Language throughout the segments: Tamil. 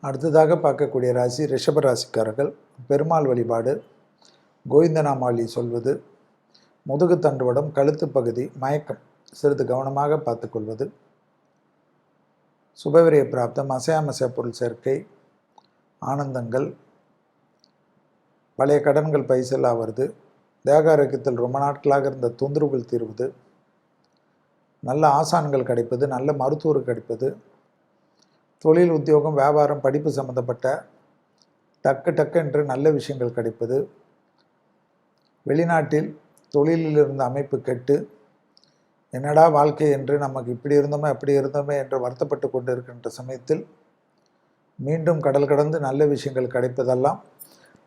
அடுத்ததாக பார்க்கக்கூடிய ராசி ரிஷப ராசிக்காரர்கள். பெருமாள் வழிபாடு, கோவிந்தநாமாவளி சொல்வது, முதுகு தண்டுவடம், கழுத்து பகுதி மயக்கம் சிறிது கவனமாக பார்த்துக்கொள்வது, சுபவிரய பிராப்தம், அசையாமசைய பொருள் சேர்க்கை, ஆனந்தங்கள், பழைய கடன்கள் பைசல் ஆவது, தேக ஆரோக்கியத்தில் ரொம்ப நாட்களாக இருந்த தொந்தரவுகள் தீர்வது, நல்ல ஆசான்கள் கிடைப்பது, நல்ல மருத்துவர் கிடைப்பது, தொழில், உத்தியோகம், வியாபாரம், படிப்பு சம்பந்தப்பட்ட டக்கு என்று நல்ல விஷயங்கள் கிடைப்பது, வெளிநாட்டில் தொழிலில் இருந்த அமைப்பு கெட்டு என்னடா வாழ்க்கை என்று நமக்கு இப்படி இருந்தோமே அப்படி இருந்தோமே என்று வருத்தப்பட்டு கொண்டு இருக்கின்ற சமயத்தில் மீண்டும் கடல் கடந்து நல்ல விஷயங்கள் கிடைப்பதெல்லாம்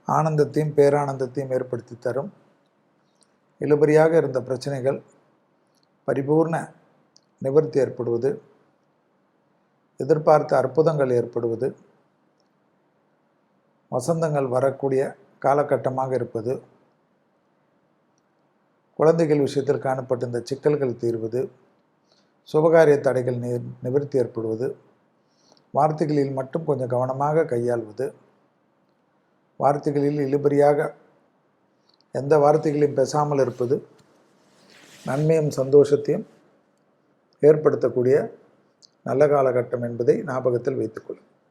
ஆனந்தத்தையும் பேரானந்தத்தையும் ஏற்படுத்தி தரும். இழுபறியாக இருந்த பிரச்சனைகள் பரிபூர்ண நிவர்த்தி ஏற்படுவது, எதிர்பார்த்த அற்புதங்கள் ஏற்படுவது, வசந்தங்கள் வரக்கூடிய காலகட்டமாக இருப்பது, குழந்தைகள் விஷயத்தில் காணப்பட்ட இந்த சிக்கல்கள் தீர்வது, சுபகாரிய தடைகள் நிவர்த்தி ஏற்படுவது, வார்த்தைகளில் மட்டும் கொஞ்சம் கவனமாக கையாள்வது, வார்த்தைகளில் இழுபறியாக எந்த வார்த்தைகளையும் பேசாமல் இருப்பது நன்மையும் சந்தோஷத்தையும் ஏற்படுத்தக்கூடிய நல்ல காலகட்டம் என்பதை ஞாபகத்தில் வைத்துக்கொள்ளும்.